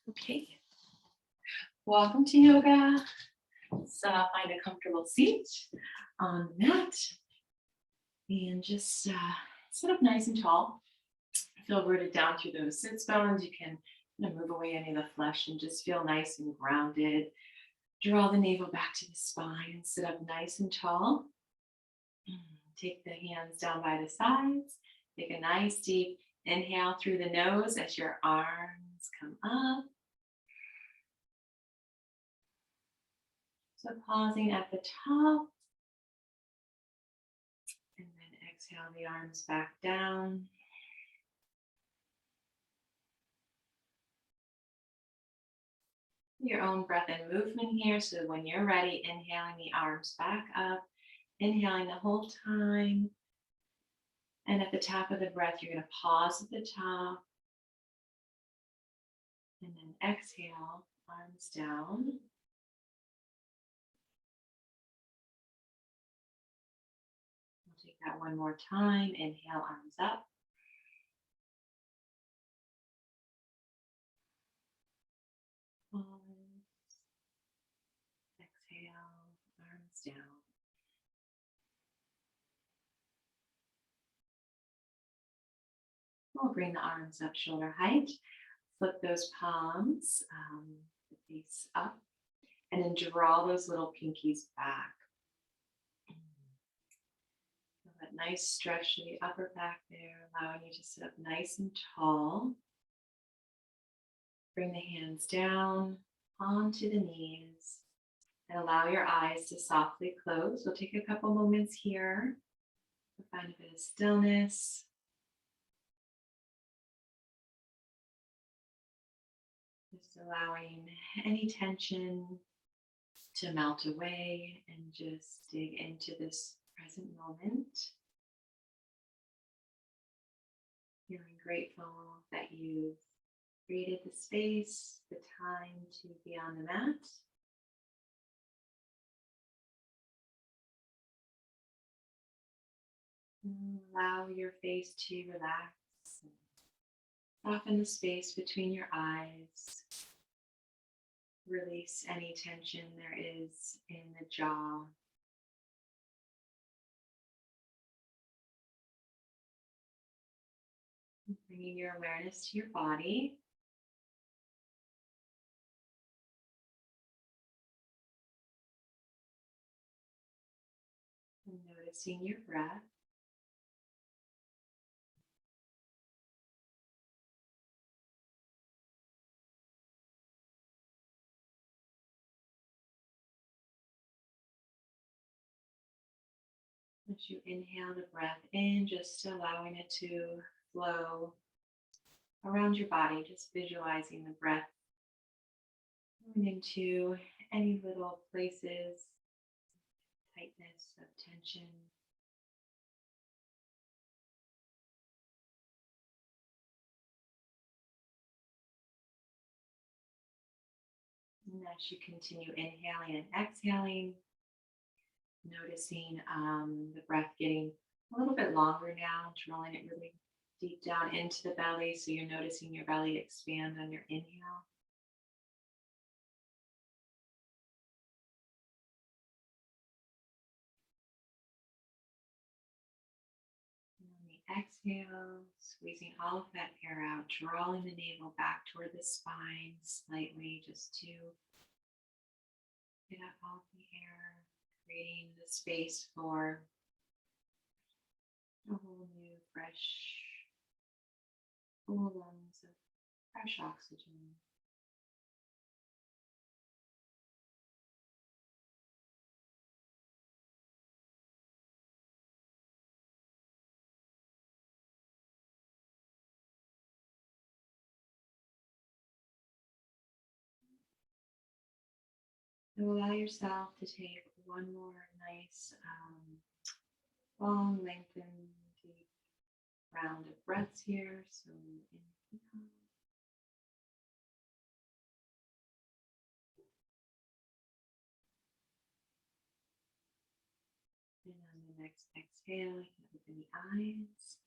Okay, welcome to yoga. Let's find a comfortable seat on the mat and just sit up nice and tall. Feel rooted down through those sits bones. You can move away any of the flesh and just feel nice and grounded. Draw the navel back to the spine and sit up nice and tall. Take the hands down by the sides. Take a nice deep inhale through the nose as your arms come up. So pausing at the top and then exhale the arms back down. Your own breath and movement here. So when you're ready, inhaling the arms back up, inhaling the whole time. And at the top of the breath, you're going to pause at the top and then exhale, arms down. We'll take that one more time. Inhale, arms up. Pause. Exhale, arms down. We'll bring the arms up shoulder height. Flip those palms, the face up, and then draw those little pinkies back. Feel that nice stretch to the upper back there, allowing you to sit up nice and tall. Bring the hands down onto the knees and allow your eyes to softly close. We'll take a couple moments here to find a bit of stillness. Just allowing any tension to melt away and just dig into this present moment. Feeling grateful that you've created the space, the time to be on the mat. And allow your face to relax. Soften the space between your eyes. Release any tension there is in the jaw. Bringing your awareness to your body. And noticing your breath. As you inhale the breath in, just allowing it to flow around your body, just visualizing the breath going into any little places, tightness of tension. And as you continue inhaling and exhaling, noticing the breath getting a little bit longer now, drawing it really deep down into the belly. So you're noticing your belly expand on your inhale. And on the exhale, squeezing all of that air out, drawing the navel back toward the spine slightly just to get up all the air, creating the space for a whole new, fresh, full lungs of fresh oxygen. And allow yourself to take one more nice, long, lengthened, deep round of breaths here. So inhale. And on the next exhale, you can open the eyes.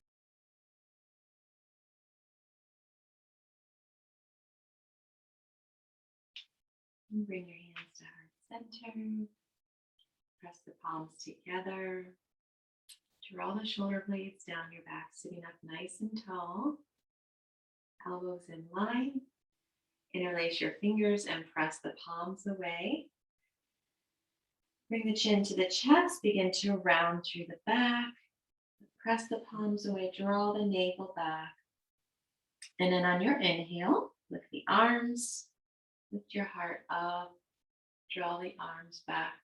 And bring your hands to heart center. Press the palms together. Draw the shoulder blades down your back, sitting up nice and tall. Elbows in line. Interlace your fingers and press the palms away. Bring the chin to the chest. Begin to round through the back. Press the palms away. Draw the navel back. And then on your inhale, lift the arms. Lift your heart up. Draw the arms back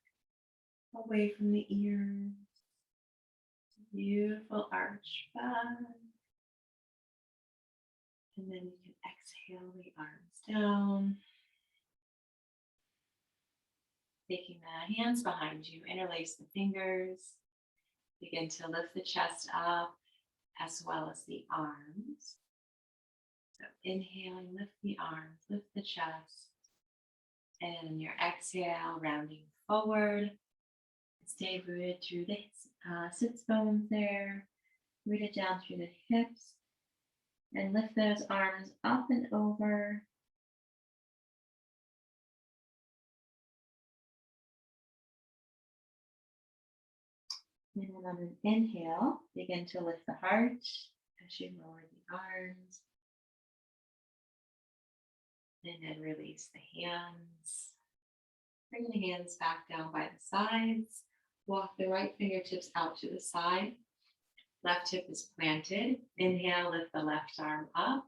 away from the ears. Beautiful arch back. And then you can exhale the arms down. Taking the hands behind you, interlace the fingers. Begin to lift the chest up as well as the arms. So inhaling, lift the arms, lift the chest. And your exhale, rounding forward. Stay rooted through the sits bones there. Rooted down through the hips. And lift those arms up and over. And then on an inhale, begin to lift the heart as you lower the arms. And then release the hands. Bring the hands back down by the sides. Walk the right fingertips out to the side. Left hip is planted. Inhale, lift the left arm up.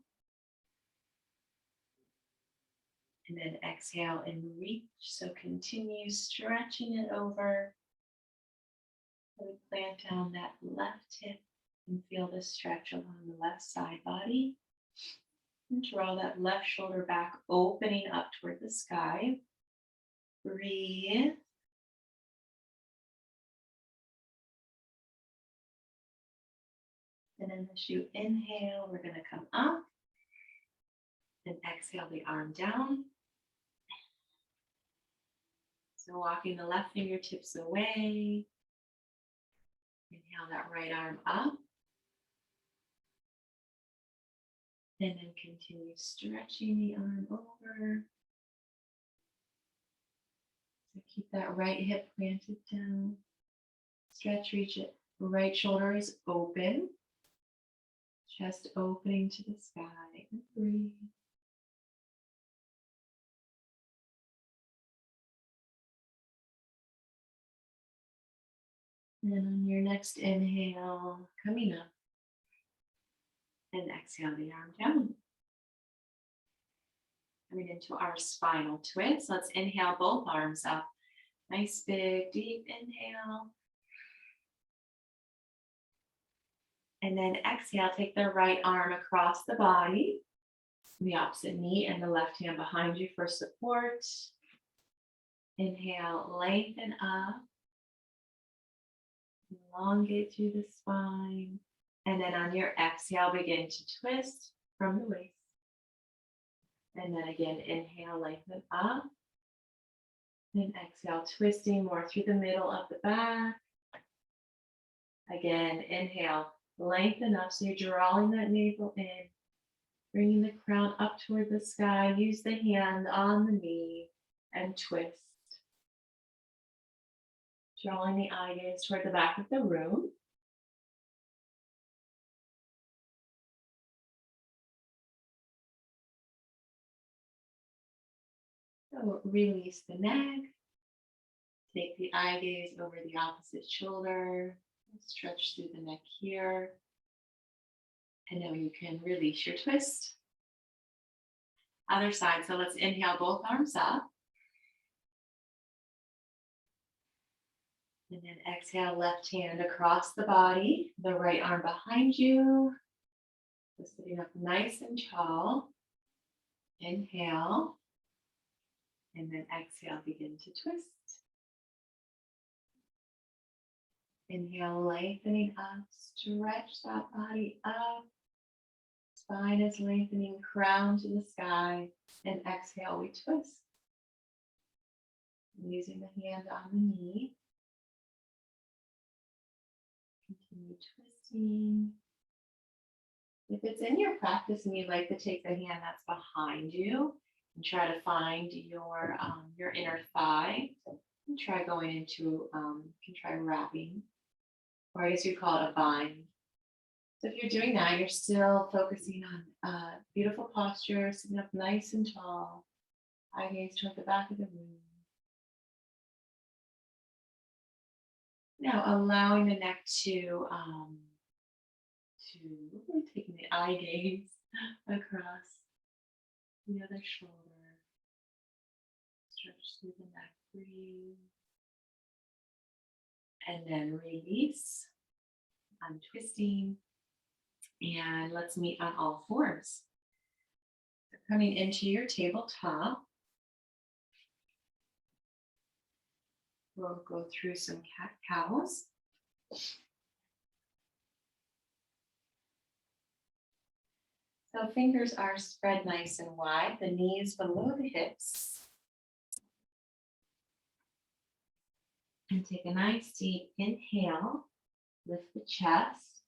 And then exhale and reach. So continue stretching it over. Really plant down that left hip and feel the stretch along the left side body. And draw that left shoulder back, opening up toward the sky. Breathe. And then as you inhale, we're going to come up. And exhale the arm down. So walking the left fingertips away. Inhale that right arm up. And then continue stretching the arm over. So keep that right hip planted down. Stretch, reach it. Right shoulder is open. Chest opening to the sky. And breathe. And on your next inhale, coming up. And exhale the arm down. Coming into our spinal twist. Let's inhale both arms up. Nice big deep inhale. And then exhale, take the right arm across the body. The opposite knee and the left hand behind you for support. Inhale, lengthen up. Elongate through the spine. And then on your exhale, begin to twist from the waist. And then again, inhale, lengthen up. And exhale, twisting more through the middle of the back. Again, inhale, lengthen up. So you're drawing that navel in. Bringing the crown up toward the sky. Use the hand on the knee and twist. Drawing the eye gaze toward the back of the room. So release the neck. Take the eye gaze over the opposite shoulder. Stretch through the neck here. And now you can release your twist. Other side. So let's inhale both arms up. And then exhale, left hand across the body. The right arm behind you. So sitting up nice and tall. Inhale. And then exhale, begin to twist. Inhale, lengthening up, stretch that body up. Spine is lengthening, crown to the sky. And exhale, we twist. Using the hand on the knee. Continue twisting. If it's in your practice and you'd like to take the hand that's behind you And try to find your inner thigh. And try going into, you can try wrapping, or I guess you'd call it a bind. So if you're doing that, you're still focusing on beautiful posture, sitting up nice and tall, eye gaze toward the back of the room. Now allowing the neck to really taking the eye gaze across the other shoulder. Stretch through the neck, breathe. And then release, untwisting. And let's meet on all fours. So coming into your tabletop, we'll go through some cat-cows. So fingers are spread nice and wide, the knees below the hips. And take a nice deep inhale, lift the chest,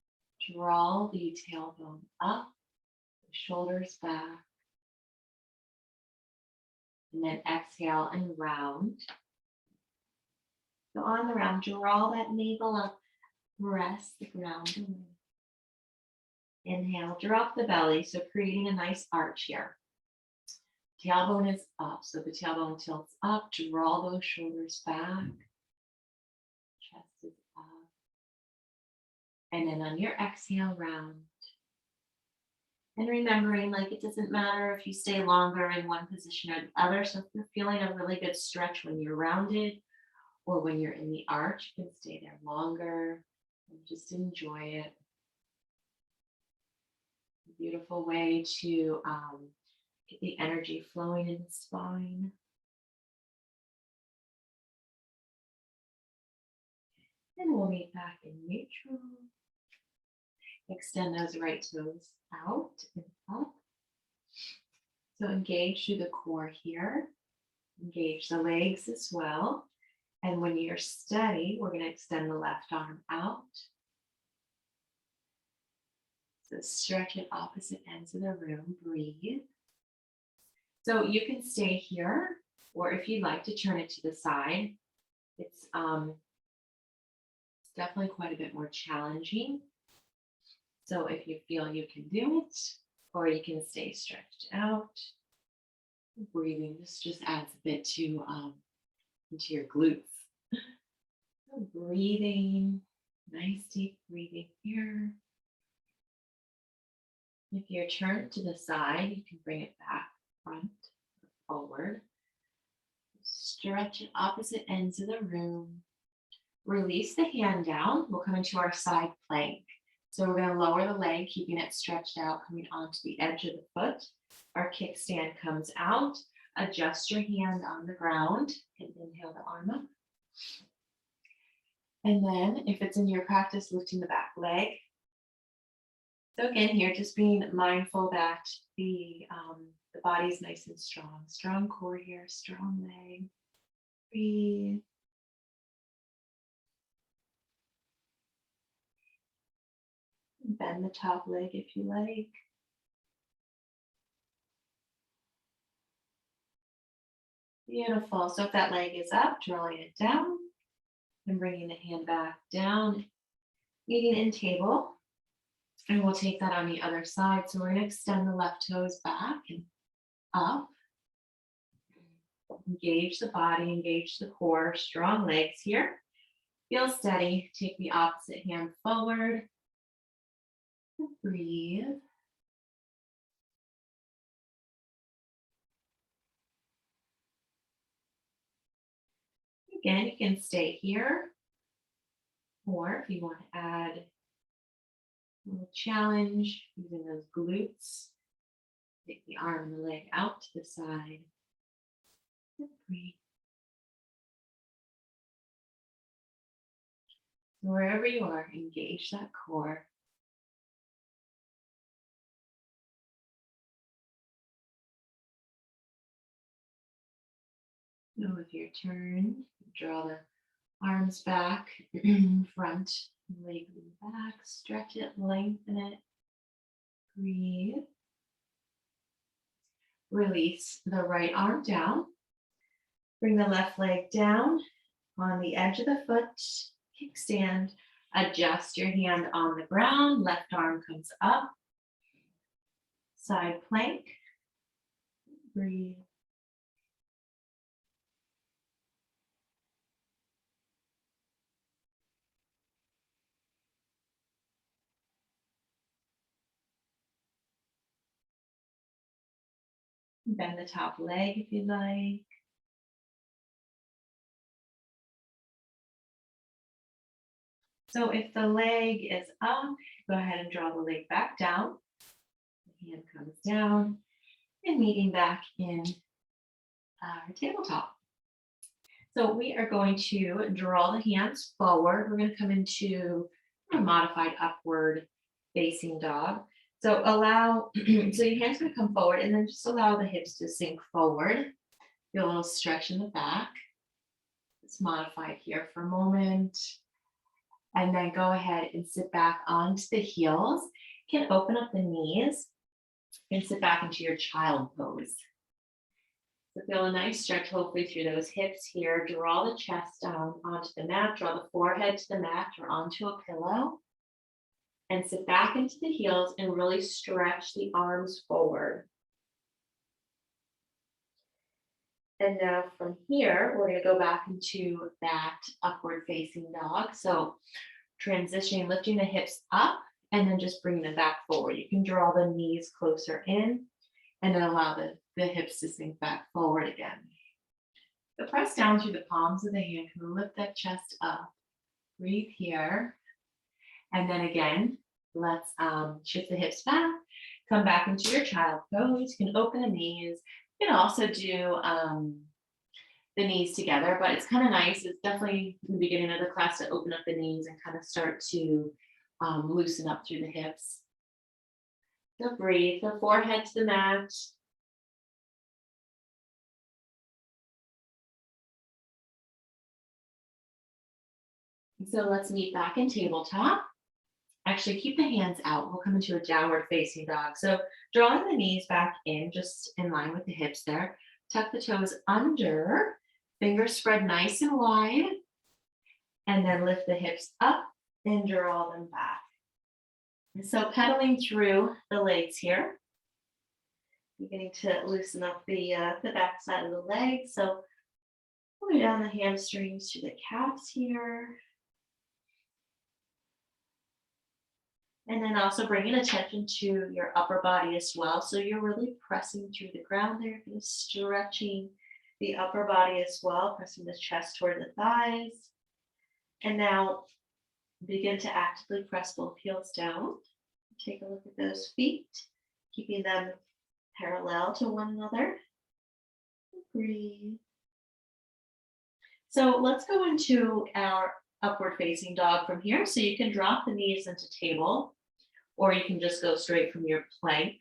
draw the tailbone up, the shoulders back. And then exhale and round. So on the round, draw that navel up, press the ground away. Inhale, drop the belly, so creating a nice arch here. Tailbone is up, so the tailbone tilts up, draw those shoulders back. Chest is up. And then on your exhale, round. And remembering, like, it doesn't matter if you stay longer in one position or the other. So if you're feeling a really good stretch when you're rounded or when you're in the arch, you can stay there longer and just enjoy it. A beautiful way to get the energy flowing in the spine. And we'll meet back in neutral. Extend those right toes out and up. So engage through the core here. Engage the legs as well. And when you're steady, we're going to extend the left arm out. So stretch at opposite ends of the room. Breathe. So you can stay here, or if you'd like to turn it to the side, it's definitely quite a bit more challenging. So if you feel you can do it, or you can stay stretched out. Breathing, this just adds a bit to into your glutes. So breathing, nice deep breathing here. If you're turned to the side, you can bring it back, front, forward. Stretch at opposite ends of the room. Release the hand down. We'll come into our side plank. So we're going to lower the leg, keeping it stretched out, coming onto the edge of the foot. Our kickstand comes out. Adjust your hand on the ground and inhale the arm up. And then if it's in your practice, lifting the back leg. So again, here, just being mindful that the body's nice and strong. Strong core here, strong leg. Breathe. Bend the top leg if you like. Beautiful. So if that leg is up, drawing it down and bringing the hand back down, meeting in table. And we'll take that on the other side. So we're going to extend the left toes back and up. Engage the body, engage the core, strong legs here. Feel steady. Take the opposite hand forward. Breathe. Again, you can stay here. Or if you want to add a little challenge, using those glutes, take the arm and the leg out to the side. And breathe. Wherever you are, engage that core. So with your turn, draw the arms back, front, leg back, stretch it, lengthen it. Breathe. release the right arm down. Bring the left leg down on the edge of the foot, kickstand. Adjust your hand on the ground, left arm comes up. Side plank. Breathe. Bend the top leg if you'd like. So if the leg is up, go ahead and draw the leg back down. The hand comes down and meeting back in our tabletop. So we are going to draw the hands forward. We're going to come into a modified upward facing dog. So allow, so your hands going to come forward and then just allow the hips to sink forward. Feel a little stretch in the back. Let's modify it here for a moment. And then go ahead and sit back onto the heels. You can open up the knees and sit back into your child pose. So feel a nice stretch hopefully through those hips here. Draw the chest down onto the mat, draw the forehead to the mat or onto a pillow. And sit back into the heels and really stretch the arms forward. And now from here, we're going to go back into that upward facing dog. So transitioning, lifting the hips up and then just bringing them back forward. You can draw the knees closer in and then allow the hips to sink back forward again. So press down through the palms of the hand, kind of lift that chest up. Breathe here. And then again, let's shift the hips back, come back into your child pose. You can open the knees. You can also do the knees together, but it's kind of nice. It's definitely in the beginning of the class to open up the knees and kind of start to loosen up through the hips. So breathe, the forehead to the mat. So let's meet back in tabletop. Actually, keep the hands out. We'll come into a downward facing dog. So drawing the knees back in, just in line with the hips there. Tuck the toes under, fingers spread nice and wide, and then lift the hips up and draw them back. And so pedaling through the legs here, beginning to loosen up the back side of the leg. So pulling down the hamstrings to the calves here. And then also bringing attention to your upper body as well. So you're really pressing through the ground there, kind of stretching the upper body as well, pressing the chest toward the thighs. And now begin to actively press both heels down. Take a look at those feet, keeping them parallel to one another. Breathe. So let's go into our upward facing dog from here. So you can drop the knees into table, or you can just go straight from your plank,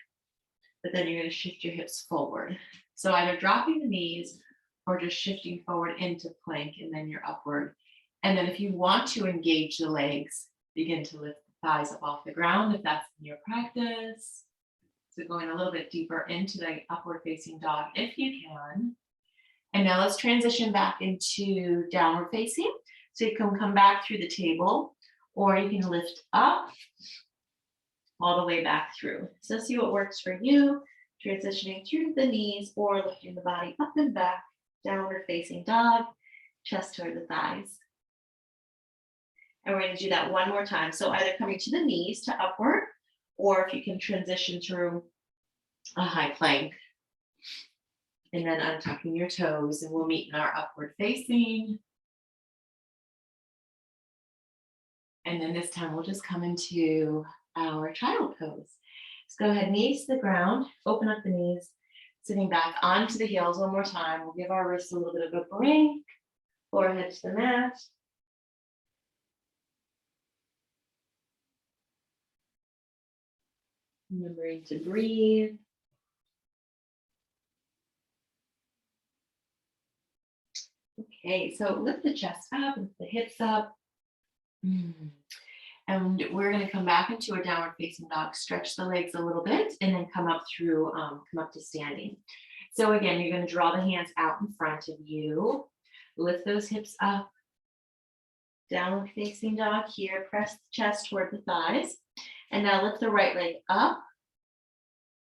but then you're going to shift your hips forward. So either dropping the knees or just shifting forward into plank and then you're upward. And then if you want to engage the legs, begin to lift the thighs up off the ground if that's in your practice. So going a little bit deeper into the upward facing dog if you can. And now let's transition back into downward facing. So you can come back through the table or you can lift up all the way back through. So see what works for you, transitioning through the knees or lifting the body up and back, downward facing dog, chest toward the thighs. And we're going to do that one more time. So either coming to the knees to upward, or if you can transition through a high plank. And then untucking your toes, and we'll meet in our upward facing. And then this time we'll just come into our child pose. So go ahead, knees to the ground, open up the knees, sitting back onto the heels one more time. We'll give our wrists a little bit of a break, forehead to the mat. Remembering to breathe. Okay, so lift the chest up, lift the hips up. And we're going to come back into a downward facing dog, stretch the legs a little bit, and then come up through, come up to standing. So again, you're going to draw the hands out in front of you. Lift those hips up. Downward facing dog here. Press the chest toward the thighs. And now lift the right leg up.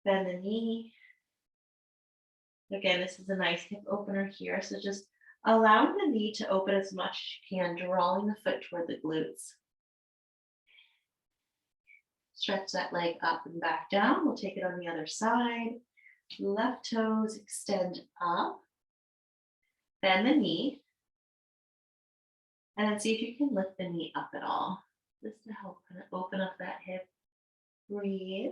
Bend the knee. Again, this is a nice hip opener here. So just allowing the knee to open as much as you can, drawing the foot toward the glutes. Stretch that leg up and back down. We'll take it on the other side. Left toes extend up. Bend the knee. And then see if you can lift the knee up at all. Just to help kind of open up that hip. Breathe.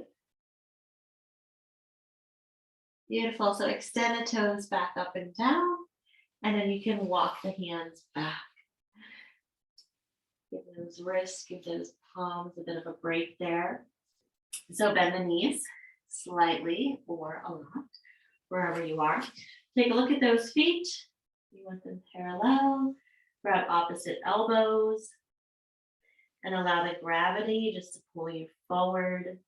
Beautiful. So extend the toes back up and down. And then you can walk the hands back. Give those wrists, give those palms a bit of a break there. So bend the knees slightly or a lot, wherever you are. Take a look at those feet. You want them parallel. Grab opposite elbows. And allow the gravity just to pull you forward.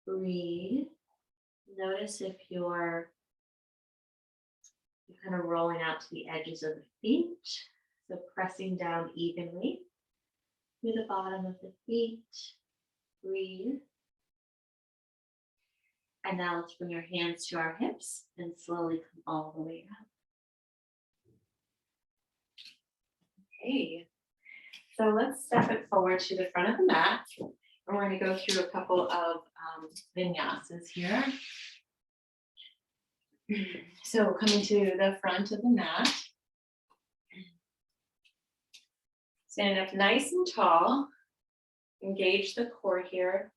Breathe. Notice if you're kind of rolling out to the edges of the feet. So pressing down evenly to the bottom of the feet. Breathe. And now let's bring our hands to our hips and slowly come all the way up. Okay. So let's step it forward to the front of the mat. And we're going to go through a couple of vinyasas here. So coming to the front of the mat. Stand up nice and tall. Engage the core here.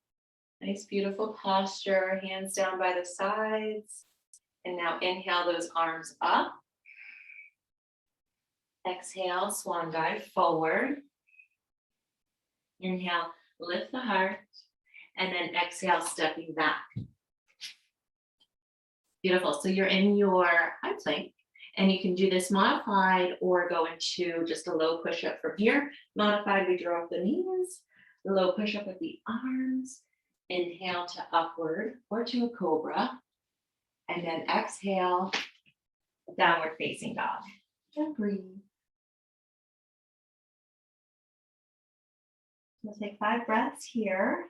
Nice, beautiful posture. Hands down by the sides. And now inhale those arms up. Exhale, swan dive forward. Inhale, lift the heart. And then exhale, stepping back. Beautiful. So you're in your high plank. And you can do this modified or go into just a low push-up from here. Modified, we draw up the knees. Low push-up with the arms. Inhale to upward or to a cobra. And then exhale, downward facing dog. And breathe. We'll take 5 breaths here.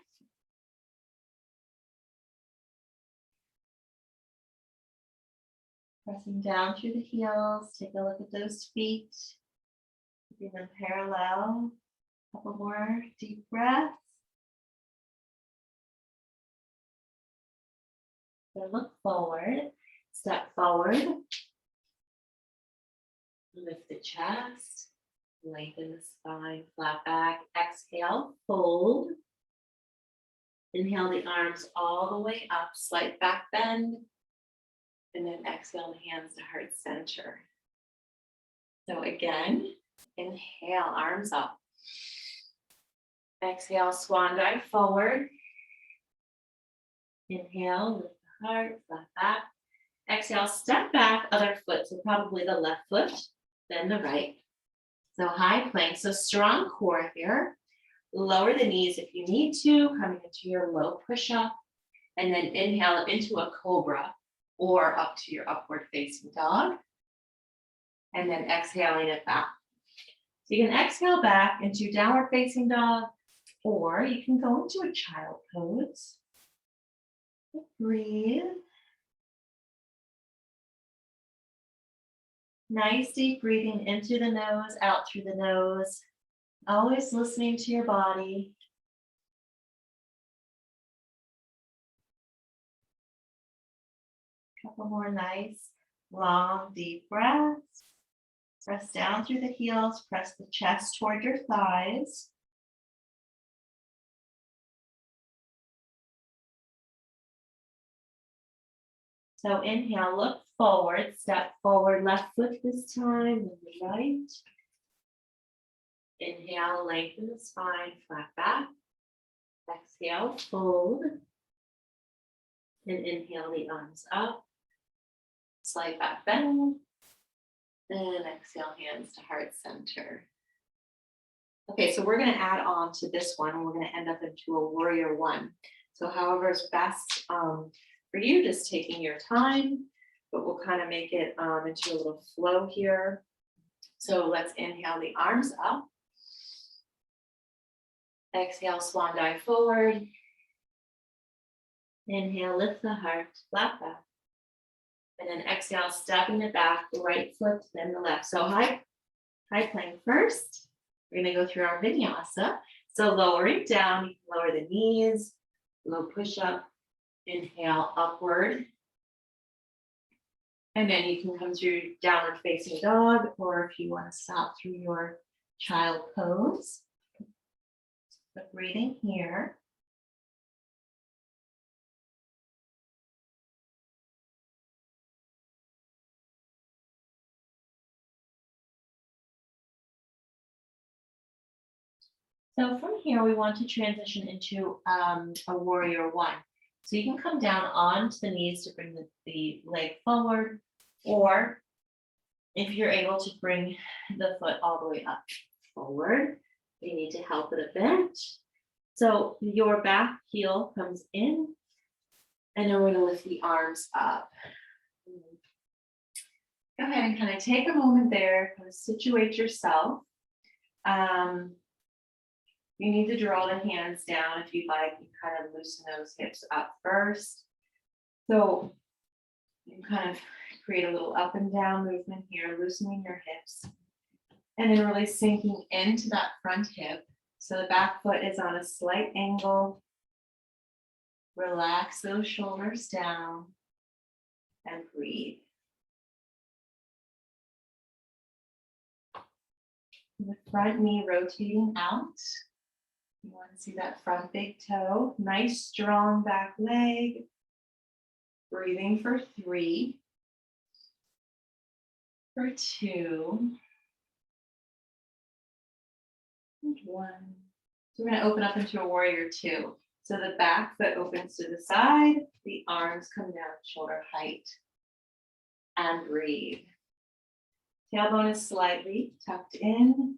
Pressing down through the heels. Take a look at those feet. Keeping them parallel. A couple more deep breaths. So look forward. Step forward. Lift the chest. Lengthen the spine, flat back. Exhale, fold. Inhale the arms all the way up, slight back bend. And then exhale the hands to heart center. So again, inhale, arms up. Exhale, swan dive forward. Inhale, lift the heart, flat back. Exhale, step back, other foot. So probably the left foot, then the right. So high plank, so strong core here. Lower the knees if you need to, coming into your low push-up. And then inhale up into a cobra or up to your upward facing dog. And then exhaling it back. So you can exhale back into downward facing dog, or you can go into a child pose. Breathe. Nice deep breathing into the nose, out through the nose. Always listening to your body. Couple more nice, long, deep breaths. Press down through the heels. Press the chest toward your thighs. So inhale, look forward, step forward, left foot this time, then the right. Inhale, lengthen the spine, flat back. Exhale, fold. And inhale the arms up. Slight back bend. And exhale, hands to heart center. Okay, so we're going to add on to this one, and we're going to end up into a warrior one. So however is best for you, just taking your time, but we'll kind of make it into a little flow here. So let's inhale the arms up. Exhale, swan dive forward. Inhale, lift the heart, flat back. And then exhale, stepping it back, right foot, then the left. So high plank first. We're gonna go through our vinyasa. So lowering down, you can lower the knees, low push up, inhale upward. And then you can come through downward facing dog, or if you want to stop through your child pose. But breathing here. So from here, we want to transition into a warrior one. So you can come down onto the knees to bring the leg forward, or if you're able to bring the foot all the way up forward, you need to help it a bit. So your back heel comes in, and then we're going to lift the arms up. Go ahead and kind of take a moment there, kind of situate yourself. You need to draw the hands down if you'd like. You kind of loosen those hips up first. So you can kind of create a little up and down movement here, loosening your hips. And then really sinking into that front hip. So the back foot is on a slight angle. Relax those shoulders down and breathe. The front knee rotating out. You want to see that front big toe. Nice strong back leg. Breathing for 3. For 2. And 1. So we're going to open up into a warrior 2. So the back foot opens to the side. The arms come down shoulder height. And breathe. Tailbone is slightly tucked in.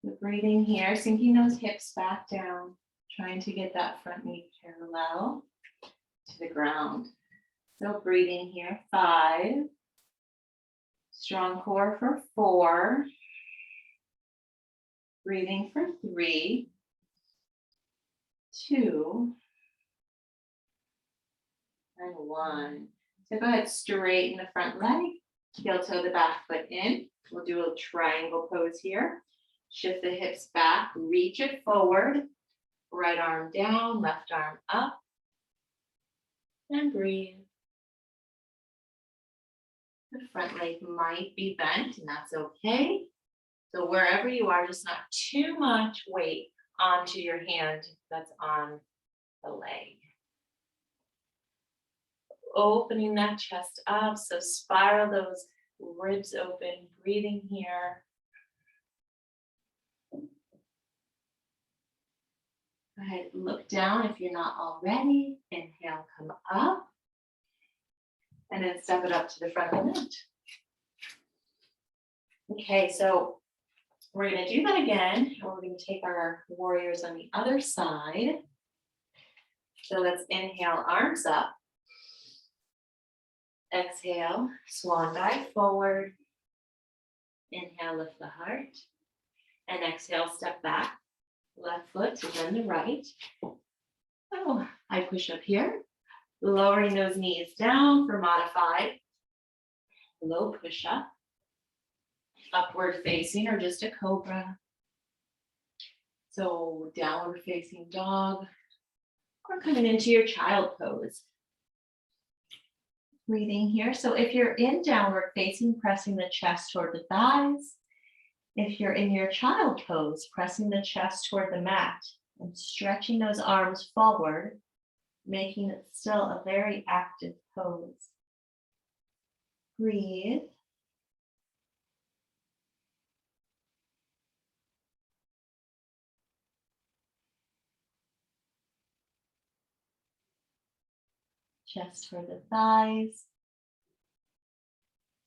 The breathing here, sinking those hips back down, trying to get that front knee parallel to the ground. So breathing here, 5. Strong core for 4. Breathing for 3. 2. And 1. So go ahead, straighten the front leg, heel toe the back foot in. We'll do a triangle pose here. Shift the hips back, reach it forward, right arm down, left arm up, and breathe. The front leg might be bent, and that's okay. So wherever you are, just not too much weight onto your hand that's on the leg. Opening that chest up, so spiral those ribs open, breathing here. Go ahead, look down if you're not already. Inhale, come up. And then step it up to the front of the mat. Okay, so we're going to do that again. And we're going to take our warriors on the other side. So let's inhale, arms up. Exhale, swan dive forward. Inhale, lift the heart. And exhale, step back. Left foot and then the right. Oh, I push up here. Lowering those knees down for modified. Low push up. Upward facing or just a cobra. So downward facing dog. Or coming into your child pose. Breathing here. So if you're in downward facing, pressing the chest toward the thighs. If you're in your child pose, pressing the chest toward the mat and stretching those arms forward, making it still a very active pose. Breathe. Chest toward the thighs.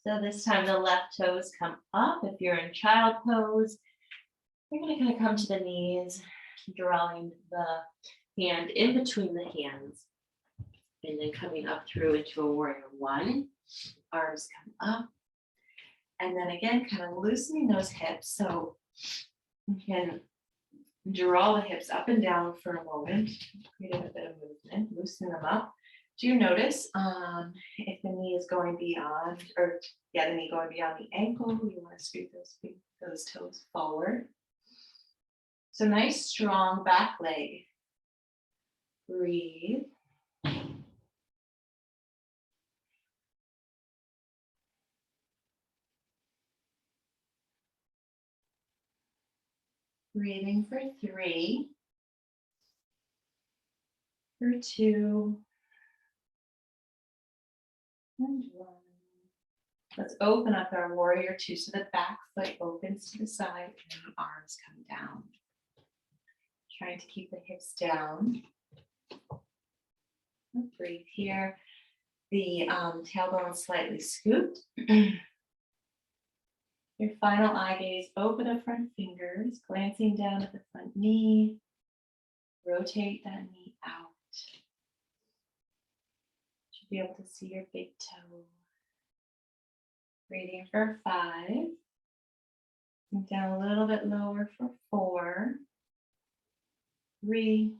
So this time the left toes come up. If you're in child pose, you're going to kind of come to the knees, drawing the hand in between the hands, and then coming up through into a warrior one. Arms come up. And then again, kind of loosening those hips. So you can draw the hips up and down for a moment, create a bit of movement, loosen them up. Do you notice if the knee is going beyond, or yeah, the knee going beyond the ankle, you want to scoot those toes forward. So nice, strong back leg. Breathe. Breathing for 3, for 2, and 1. Let's open up our warrior 2 so the back foot opens to the side and the arms come down. Trying to keep the hips down. Breathe here. The tailbone slightly scooped. Your final eye gaze, open the front fingers, glancing down at the front knee. Rotate that knee out. Should be able to see your big toe. Breathing for 5. Sink down a little bit lower for 4. 3,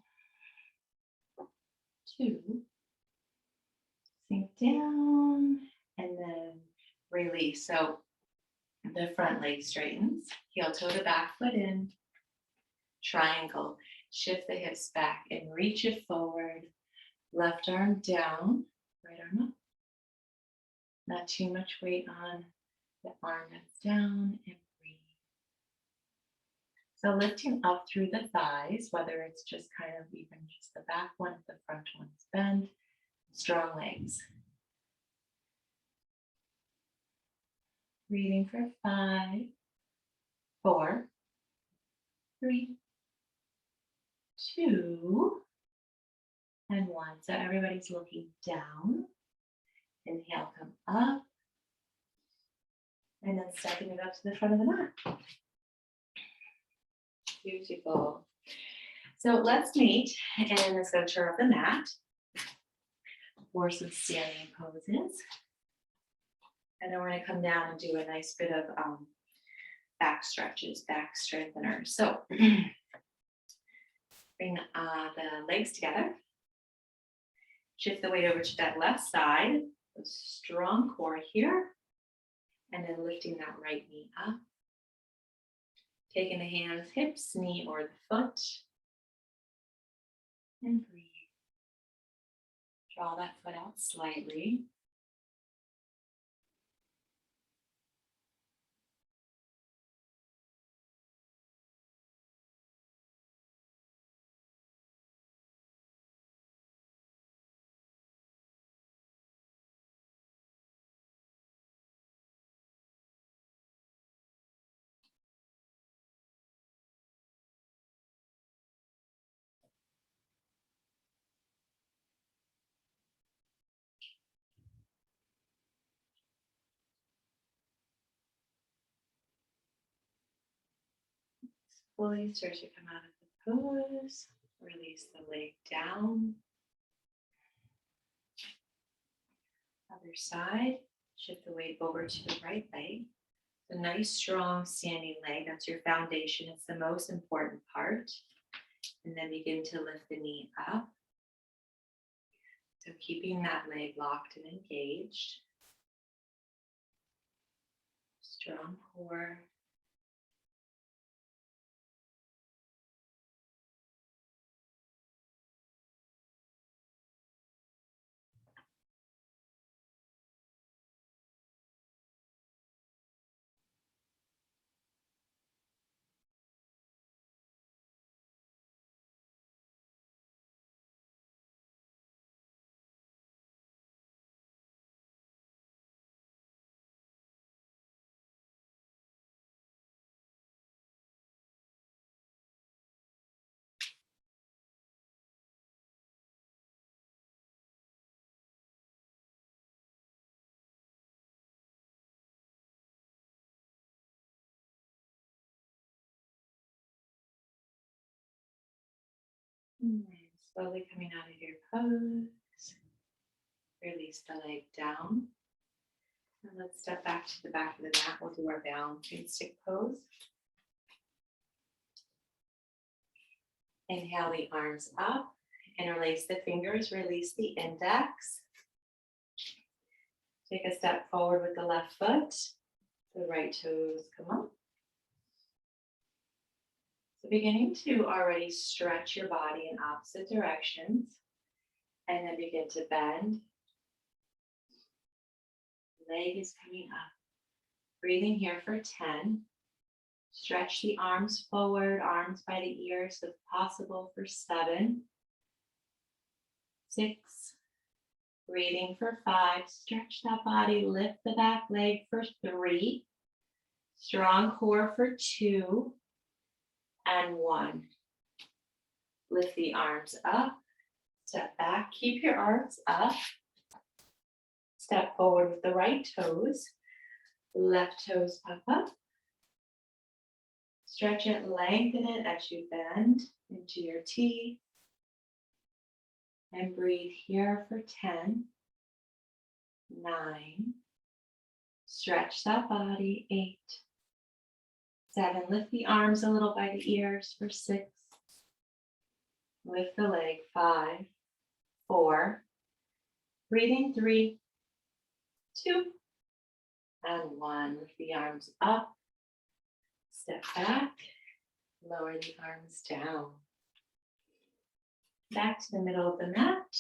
2. Sink down and then release. So the front leg straightens, heel toe to back foot in, triangle, shift the hips back and reach it forward, left arm down, right arm up. Not too much weight on the arm that's down, and breathe. So lifting up through the thighs, whether it's just kind of even just the back one, the front one's bent, strong legs. Breathing for 5, 4, 3, 2, and 1. So everybody's looking down. Inhale, come up. And then stepping it up to the front of the mat. Beautiful. So let's meet, and let's go turn up the mat for some standing poses. And then we're going to come down and do a nice bit of back stretches, back strengtheners. So bring the legs together. Shift the weight over to that left side. A strong core here. And then lifting that right knee up. Taking the hands, hips, knee, or the foot. And breathe. Draw that foot out slightly. Fully start to come out of the pose. Release the leg down. Other side. Shift the weight over to the right leg. A nice, strong standing leg. That's your foundation. It's the most important part. And then begin to lift the knee up. So keeping that leg locked and engaged. Strong core. Nice. Slowly coming out of your pose. Release the leg down. And let's step back to the back of the mat. We'll do our balancing stick pose. Inhale the arms up. Interlace the fingers. Release the index. Take a step forward with the left foot. The right toes come up. So beginning to already stretch your body in opposite directions. And then begin to bend. Leg is coming up. Breathing here for 10. Stretch the arms forward, arms by the ears if possible for 7. 6. Breathing for 5. Stretch that body, lift the back leg for 3. Strong core for 2. And 1. Lift the arms up. Step back, keep your arms up. Step forward with the right toes. Left toes pop up. Stretch it, lengthen it as you bend into your T. And breathe here for 10. 9. Stretch that body. 8. 7. Lift the arms a little by the ears for 6. Lift the leg. 5. 4. Breathing. 3. 2. And 1. Lift the arms up. Step back. Lower the arms down. Back to the middle of the mat.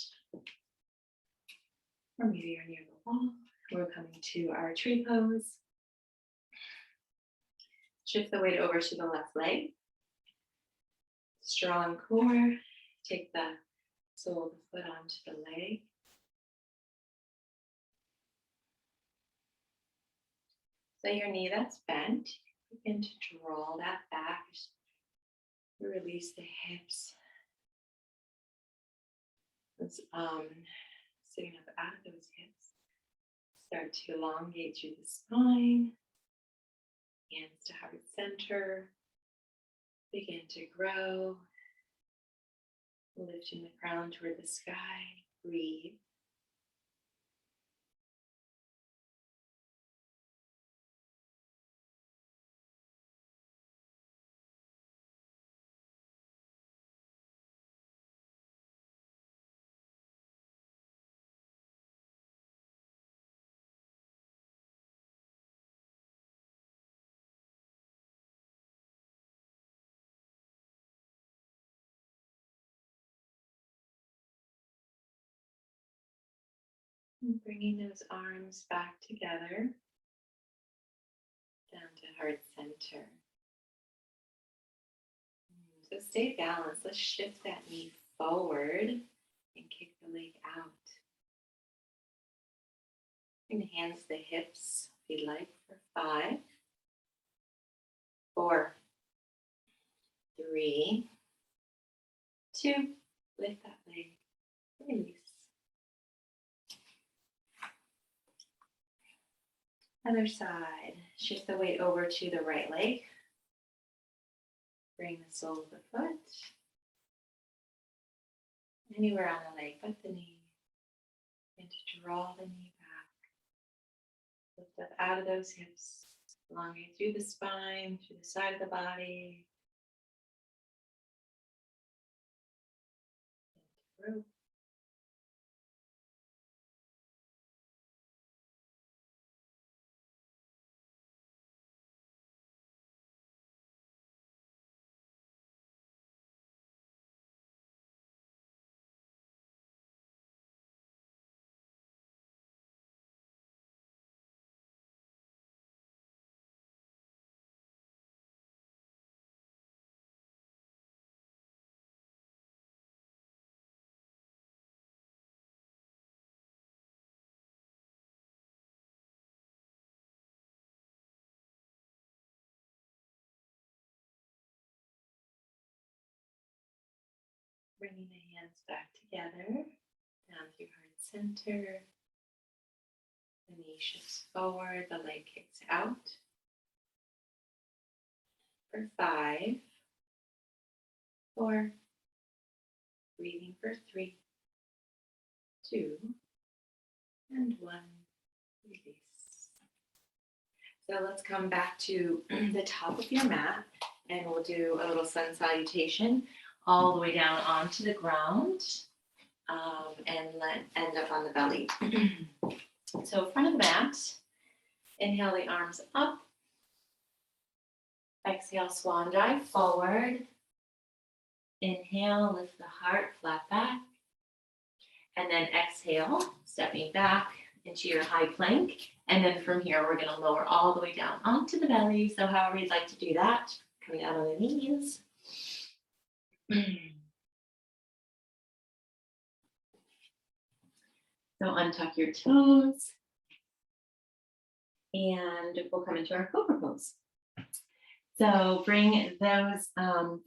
Or maybe you're near the wall. We're coming to our tree pose. Shift the weight over to the left leg. Strong core. Take the sole of the foot onto the leg. So your knee that's bent, begin to draw that back. Release the hips. Let's sitting up out of those hips. Start to elongate through the spine. Hands to heart center. Begin to grow. Lifting the crown toward the sky. Breathe. And bringing those arms back together, down to heart center. So stay balanced. Let's shift that knee forward and kick the leg out. And hands to the hips if you'd like for 5, 4, 3, 2. Lift that leg. Release. Other side. Shift the weight over to the right leg. Bring the sole of the foot anywhere on the leg but the knee. And to draw the knee back. Lift up out of those hips. Elongate through the spine, through the side of the body. And through. Bringing the hands back together, down through heart center. The knee shifts forward, the leg kicks out. For 5, 4, Breathing for 3, 2, and 1. Release. So let's come back to the top of your mat, and we'll do a little sun salutation all the way down onto the ground, and end up on the belly. So front of the mat, inhale the arms up. Exhale, swan dive forward. Inhale, lift the heart, flat back. And then exhale, stepping back into your high plank. And then from here, we're going to lower all the way down onto the belly. So however you'd like to do that, coming down on the knees. So untuck your toes. And we'll come into our cobra pose. So bring those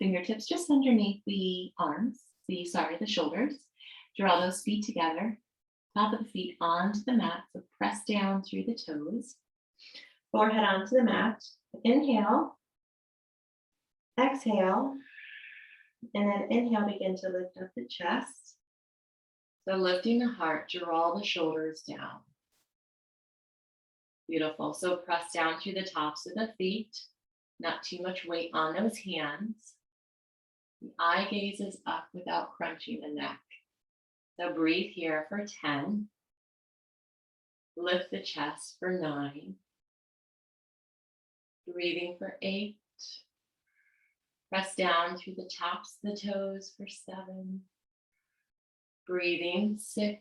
fingertips just underneath the arms, the shoulders. Draw those feet together, top of the feet onto the mat. So press down through the toes. Forehead onto the mat. Inhale, exhale, and then inhale, begin to lift up the chest. So lifting the heart, draw the shoulders down. Beautiful. So press down through the tops of the feet. Not too much weight on those hands. The eye gaze is up without crunching the neck. So breathe here for 10. Lift the chest for 9. Breathing for 8. Press down through the tops of the toes for 7. Breathing 6.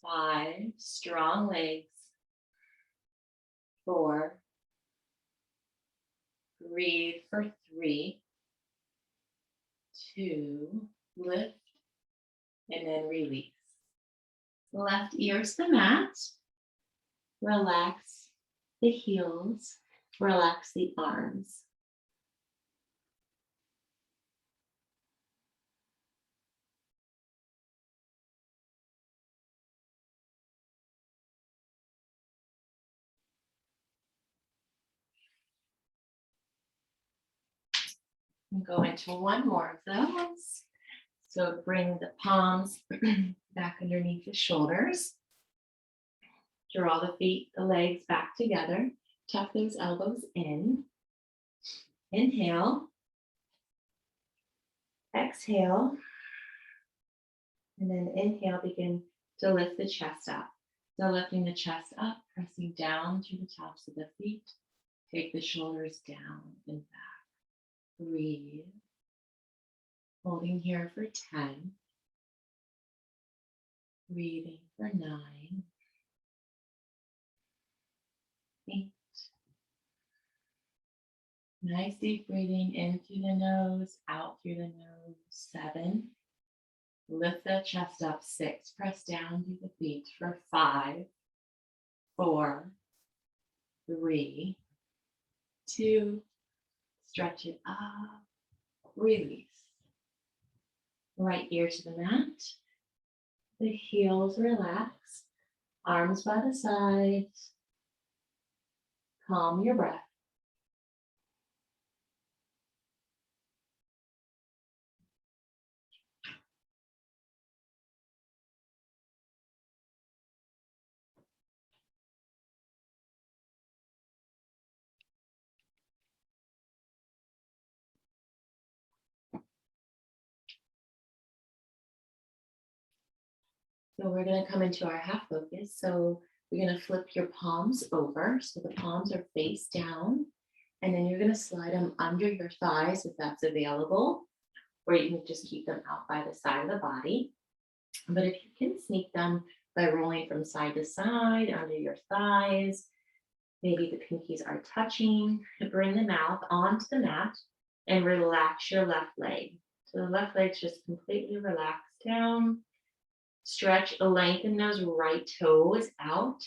5. Strong legs. 4. Breathe for 3. 2. Lift. And then release. Left ear to the mat. Relax the heels. Relax the arms. And go into one more of those. So bring the palms back underneath the shoulders. Draw the feet, the legs back together. Tuck those elbows in. Inhale. Exhale. And then inhale, begin to lift the chest up. So lifting the chest up, pressing down through the tops of the feet. Take the shoulders down and back. Breathe. Holding here for 10. Breathing for 9. 8. Nice deep breathing in through the nose, out through the nose. 7. Lift the chest up. 6. Press down through the feet for 5. 4. 3. 2. Stretch it up. Release. Right ear to the mat. The heels relax. Arms by the sides. Calm your breath. So we're going to come into our half focus. So we're going to flip your palms over. So the palms are face down. And then you're going to slide them under your thighs if that's available. Or you can just keep them out by the side of the body. But if you can sneak them by rolling from side to side under your thighs, maybe the pinkies are touching, bring the mouth onto the mat and relax your left leg. So the left leg's just completely relaxed down. Stretch, lengthen those right toes out.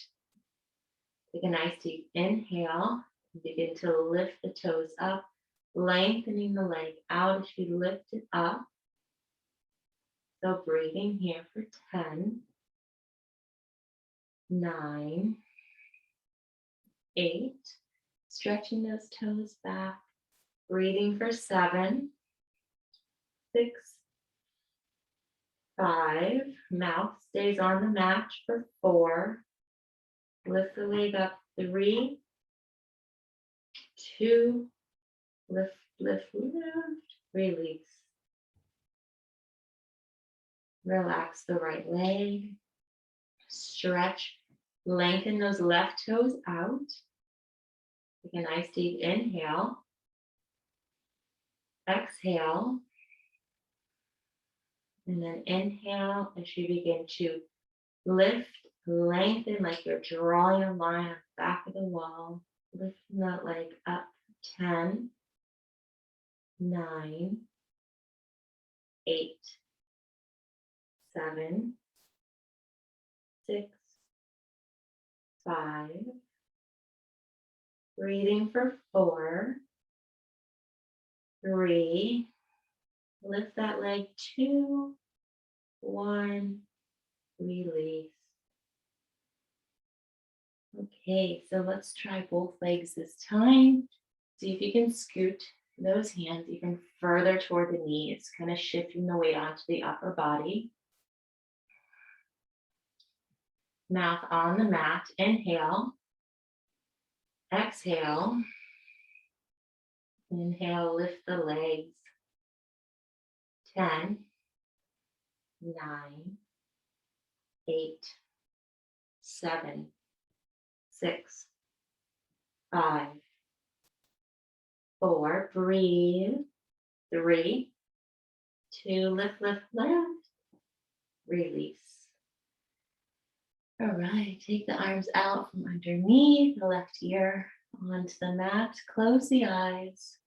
Take a nice deep inhale. Begin to lift the toes up, lengthening the leg out as you lift it up. So breathing here for 10, 9, 8. Stretching those toes back. Breathing for 7, 6, 5. Mouth stays on the mat for 4. Lift the leg up, 3, 2, lift, lift, lift, release. Relax the right leg, stretch, lengthen those left toes out. Take a nice deep inhale, exhale, and then inhale as you begin to lift, lengthen like you're drawing a line on the back of the wall. Lifting that leg up, 10, 9, 8, 7, 6, 5. Breathing for 4, 3. Lift that leg, 2, 1. Release. Okay, so let's try both legs this time. See if you can scoot those hands even further toward the knees, kind of shifting the weight onto the upper body. Mouth on the mat. Inhale. Exhale. Inhale, lift the legs. 10, 9, 8, 7, 6, 5, 4. Breathe. 3, 2. Lift, lift, lift. Release. All right, take the arms out from underneath the left ear onto the mat. Close the eyes.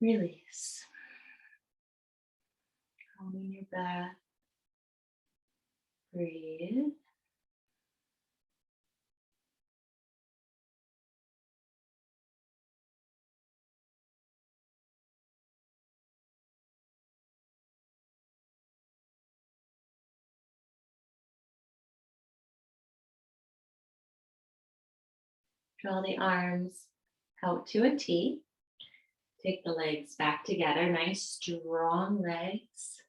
Release. Calming your breath. Breathe. Draw the arms out to a T. Take the legs back together. Nice strong legs.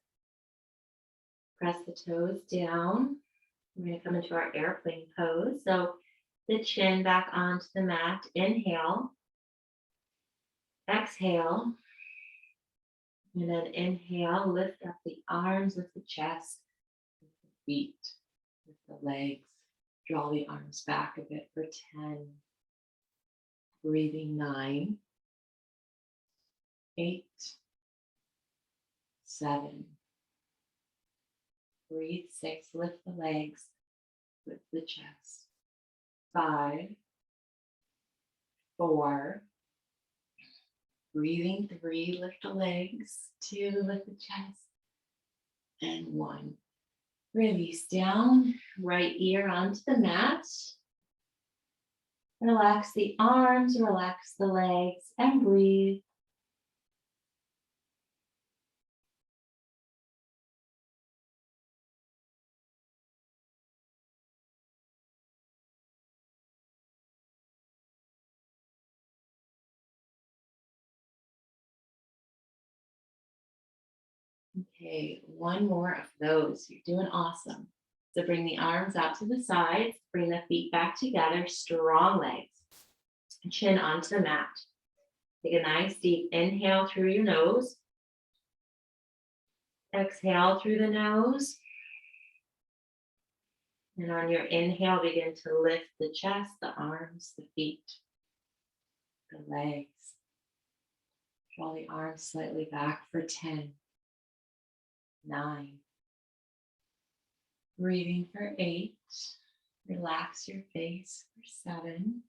Press the toes down. We're going to come into our airplane pose. So the chin back onto the mat. Inhale. Exhale. And then inhale. Lift up the arms, lift the chest, lift the feet, lift the legs. Draw the arms back a bit for 10. Breathing 9, 8, 7. Breathe 6. Lift the legs, lift the chest. 5, 4. Breathing 3. Lift the legs. 2. Lift the chest. And 1. Release down. Right ear onto the mat. Relax the arms, relax the legs, and breathe. Okay, one more of those. You're doing awesome. So bring the arms out to the sides, bring the feet back together, strong legs. Chin onto the mat. Take a nice deep inhale through your nose. Exhale through the nose. And on your inhale, begin to lift the chest, the arms, the feet, the legs. Draw the arms slightly back for 10, 9. Breathing for 8. Relax your face for 7.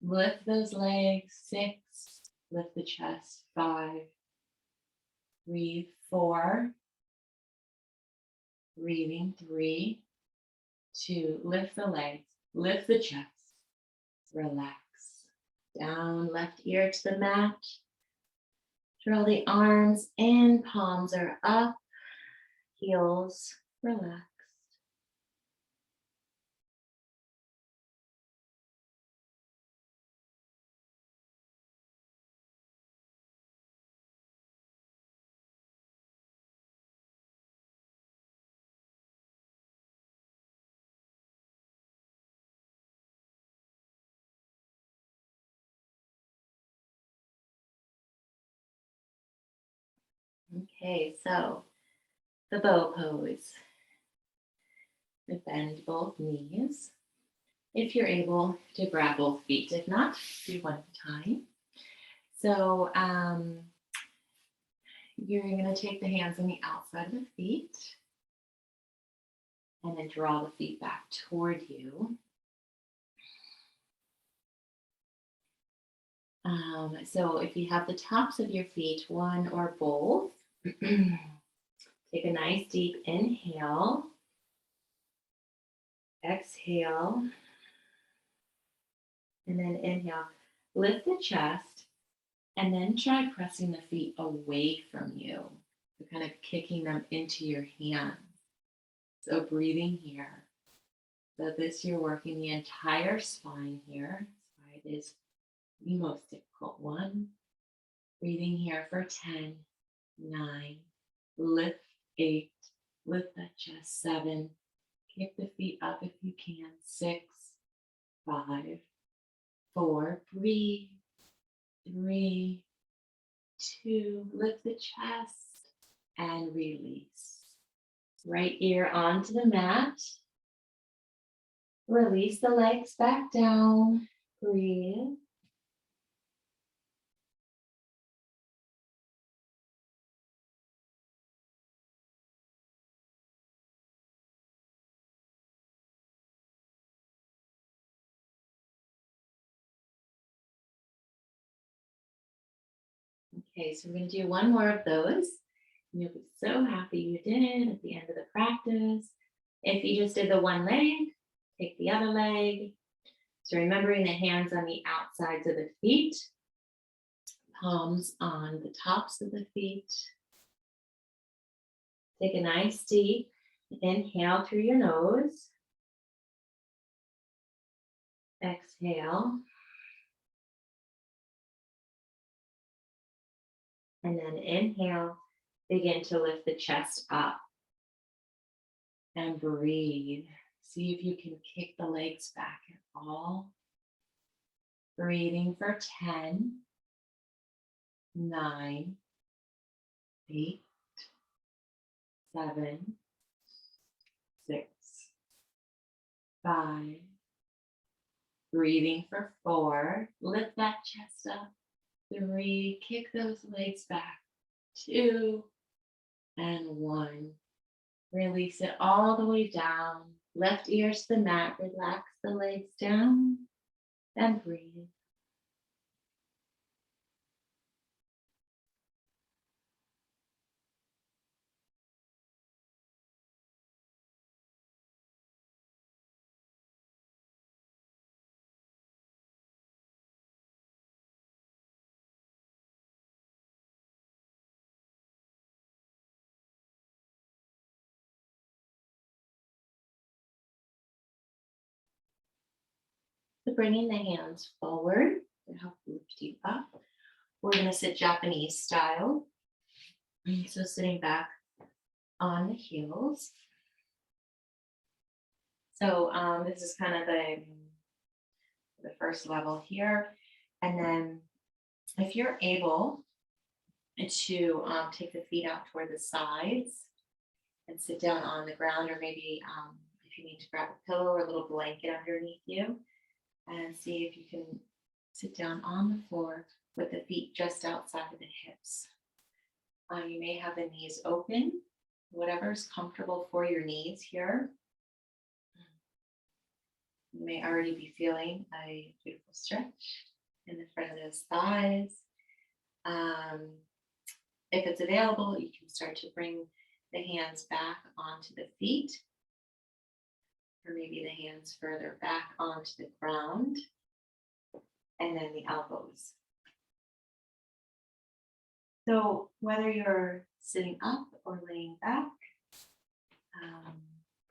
Lift those legs, 6. Lift the chest, 5. Breathe, 4. Breathing, 3, 2. Lift the legs, lift the chest. Relax. Down, left ear to the mat. Draw the arms in, palms are up, heels relaxed. Okay, so the bow pose. We bend both knees. If you're able to grab both feet, if not, do one at a time. So you're going to take the hands on the outside of the feet and then draw the feet back toward you. So if you have the tops of your feet, one or both, take a nice deep inhale, exhale, and then inhale. Lift the chest and then try pressing the feet away from you. So kind of kicking them into your hands. So breathing here. So this, you're working the entire spine here. Spine is the most difficult one. Breathing here for 10, 9, lift 8, lift that chest 7, kick the feet up if you can, 6, 5, 4, breathe, 3, 2, lift the chest and release. Right ear onto the mat. Release the legs back down. Breathe. Okay, so we're going to do one more of those. And you'll be so happy you did at the end of the practice. If you just did the one leg, take the other leg. So remembering the hands on the outsides of the feet, palms on the tops of the feet. Take a nice deep inhale through your nose. Exhale. And then inhale, begin to lift the chest up. And breathe. See if you can kick the legs back at all. Breathing for 10, 9, 8, 7, 6, 5. Breathing for 4. Lift that chest up. 3. Kick those legs back. 2 and 1. Release it all the way down. Left ear to the mat. Relax the legs down and breathe. So bringing the hands forward to help lift you up. We're going to sit Japanese style. So sitting back on the heels. So this is kind of the first level here. And then if you're able to take the feet out toward the sides and sit down on the ground, or maybe if you need to grab a pillow or a little blanket underneath you, and see if you can sit down on the floor with the feet just outside of the hips. You may have the knees open, whatever's comfortable for your knees here. You may already be feeling a beautiful stretch in the front of those thighs. If it's available, you can start to bring the hands back onto the feet, or maybe the hands further back onto the ground, and then the elbows. So whether you're sitting up or laying back,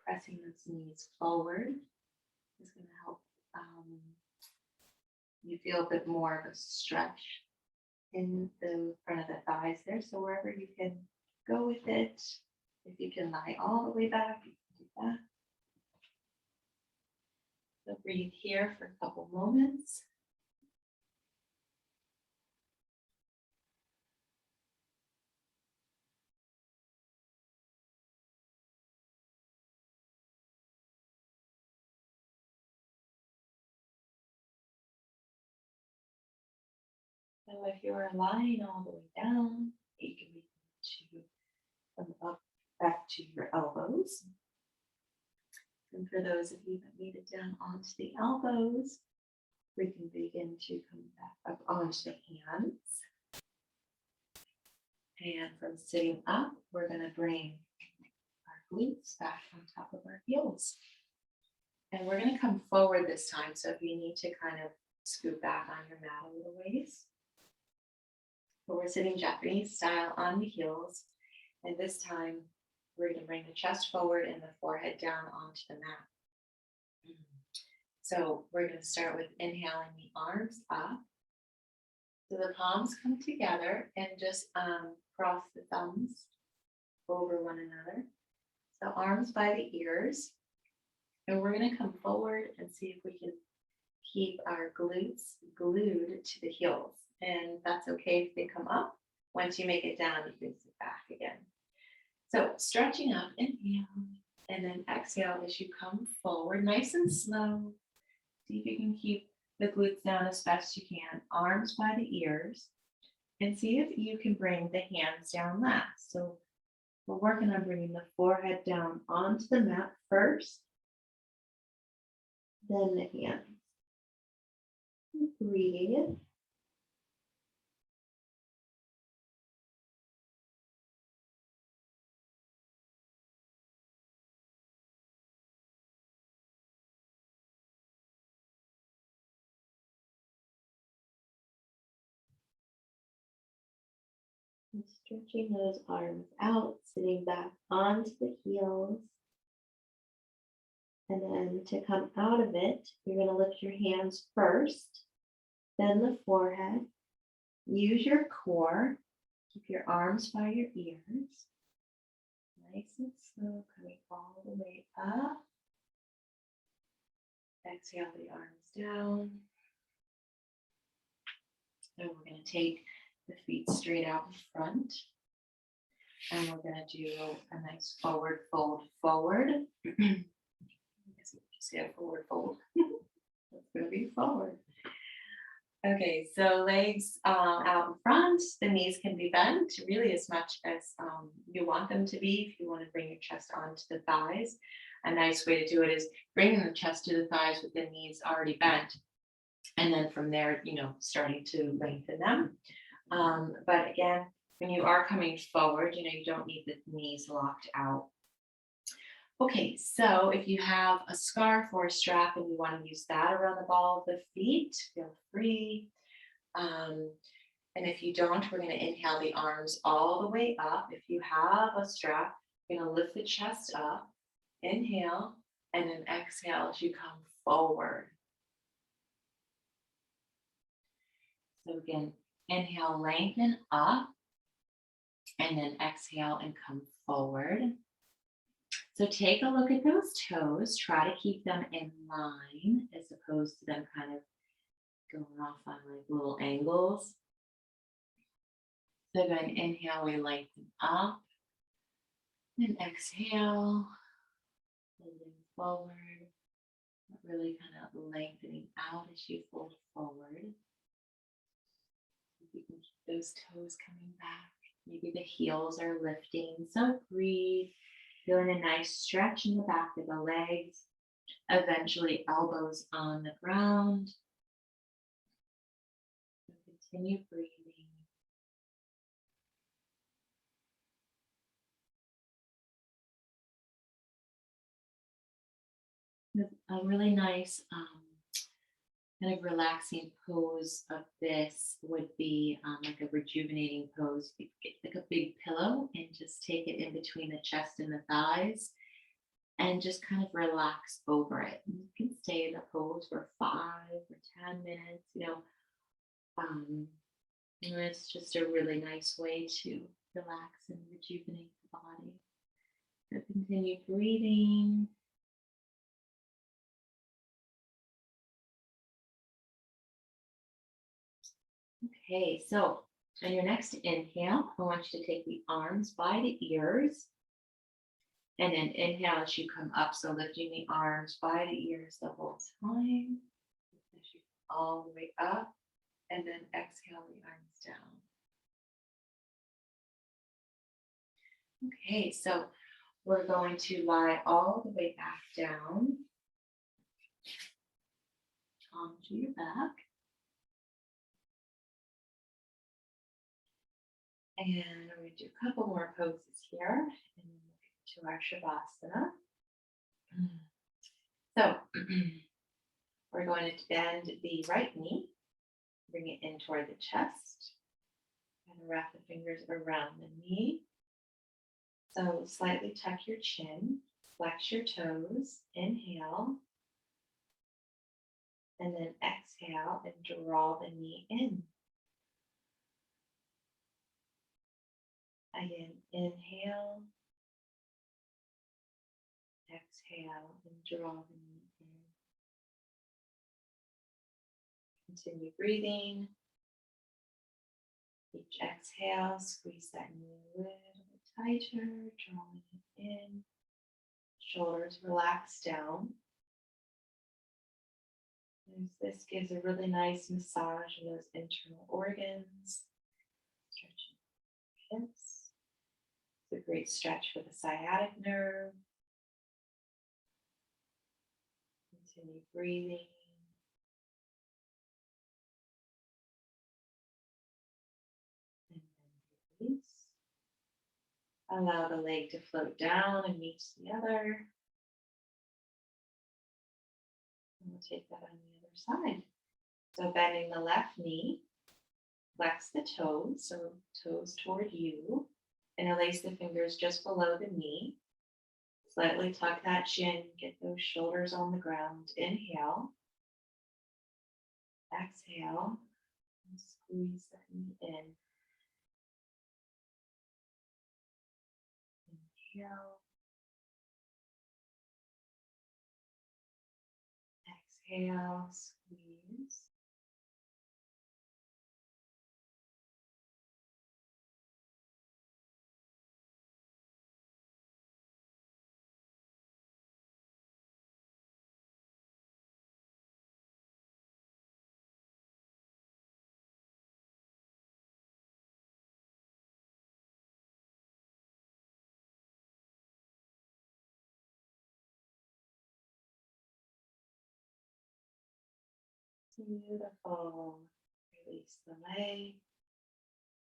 pressing those knees forward is going to help you feel a bit more of a stretch in the front of the thighs there. So wherever you can go with it, if you can lie all the way back, you can do that. So breathe here for a couple moments. So if you're lying all the way down, you can begin to come up back to your elbows. And for those of you that made it down onto the elbows, we can begin to come back up onto the hands. And from sitting up, we're going to bring our glutes back on top of our heels. And we're going to come forward this time. So if you need to kind of scoot back on your mat a little ways. But we're sitting Japanese style on the heels. And this time, we're going to bring the chest forward and the forehead down onto the mat. So we're going to start with inhaling the arms up. So the palms come together and just cross the thumbs over one another. So arms by the ears. And we're going to come forward and see if we can keep our glutes glued to the heels. And that's okay if they come up. Once you make it down, you can sit back again. So stretching up, inhale, and then exhale as you come forward, nice and slow. See if you can keep the glutes down as best you can, arms by the ears, and see if you can bring the hands down last. So we're working on bringing the forehead down onto the mat first, then the hands. Breathe. And stretching those arms out, sitting back onto the heels. And then to come out of it, you're going to lift your hands first, then the forehead. Use your core. Keep your arms by your ears. Nice and slow, coming all the way up. Exhale the arms down. And we're going to take the feet straight out in front. And we're going to do a nice forward fold forward. I guess we just get forward fold. That's going to be forward. Okay, so legs out in front. The knees can be bent really as much as you want them to be. If you want to bring your chest onto the thighs, a nice way to do it is bringing the chest to the thighs with the knees already bent. And then from there, starting to lengthen them. But again, when you are coming forward, you don't need the knees locked out. Okay, so if you have a scarf or a strap and you want to use that around the ball of the feet, feel free. And if you don't, we're going to inhale the arms all the way up. If you have a strap, you're going to lift the chest up, inhale, and then exhale as you come forward. So again, inhale, lengthen up, and then exhale and come forward. So take a look at those toes. Try to keep them in line as opposed to them kind of going off on like little angles. So then inhale, we lengthen up, and exhale, folding forward, really kind of lengthening out as you fold forward. You can keep those toes coming back. Maybe the heels are lifting. So breathe. Feeling a nice stretch in the back of the legs. Eventually elbows on the ground. So continue breathing. A really nice kind of relaxing pose of this would be like a rejuvenating pose. You get like a big pillow and just take it in between the chest and the thighs and just kind of relax over it. And you can stay in the pose for 5 or 10 minutes, and it's just a really nice way to relax and rejuvenate the body. So continue breathing. Okay, so on your next inhale, I want you to take the arms by the ears and then inhale as you come up. So lifting the arms by the ears the whole time. As you all the way up. And then exhale the arms down. Okay, so we're going to lie all the way back down onto your back. And we're going to do a couple more poses here and then we'll get to our Shavasana. So we're going to bend the right knee, bring it in toward the chest, and wrap the fingers around the knee. So slightly tuck your chin, flex your toes, inhale, and then exhale and draw the knee in. Again, inhale, exhale, and draw the knee in. Continue breathing. Each exhale, squeeze that knee a little bit tighter, drawing it in. Shoulders relax down. And this gives a really nice massage in those internal organs. Stretching the hips. It's a great stretch for the sciatic nerve. Continue breathing. And then release. Allow the leg to float down and meet the other. And we'll take that on the other side. So bending the left knee, flex the toes, so toes toward you, and interlace the fingers just below the knee. Slightly tuck that chin, get those shoulders on the ground. Inhale. Exhale. And squeeze that knee in. Inhale. Exhale, squeeze. Beautiful. Release the leg,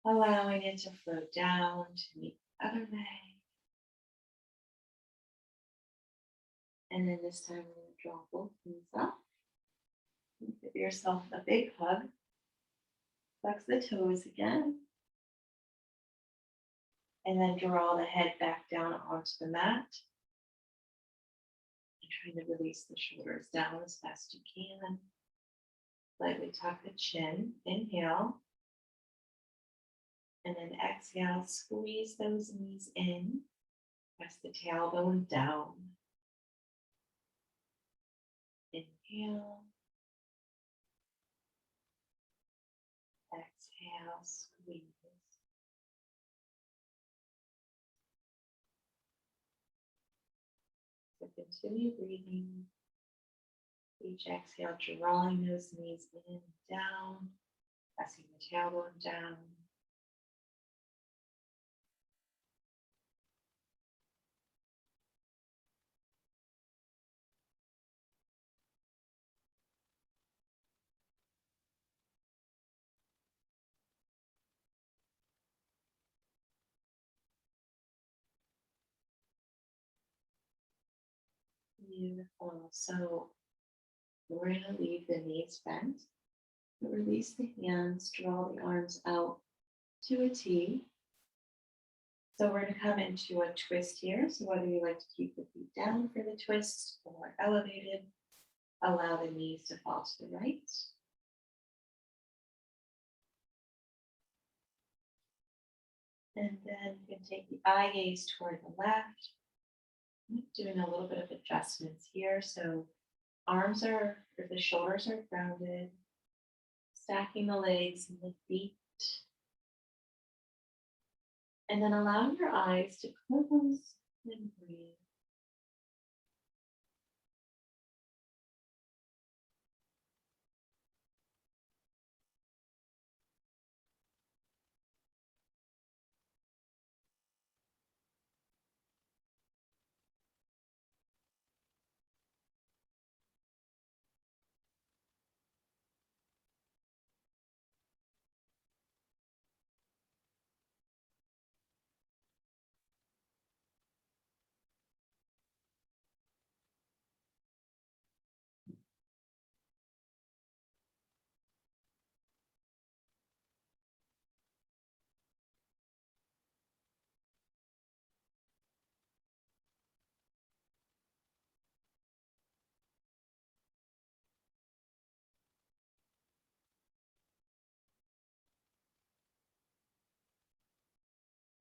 allowing it to float down to meet the other leg. And then this time we're going to draw both knees up. Give yourself a big hug. Flex the toes again. And then draw the head back down onto the mat. And trying to release the shoulders down as best you can. Lightly tuck the chin. Inhale. And then exhale, squeeze those knees in. Press the tailbone down. Inhale. Exhale, squeeze. So continue breathing. Each exhale, drawing those knees in and down, pressing the tailbone down. Beautiful. So we're going to leave the knees bent. Release the hands, draw the arms out to a T. So we're going to come into a twist here. So whether you like to keep the feet down for the twist or elevated, allow the knees to fall to the right. And then you can take the eye gaze toward the left. Doing a little bit of adjustments here. So the shoulders are grounded. Stacking the legs and the feet. And then allowing your eyes to close and breathe.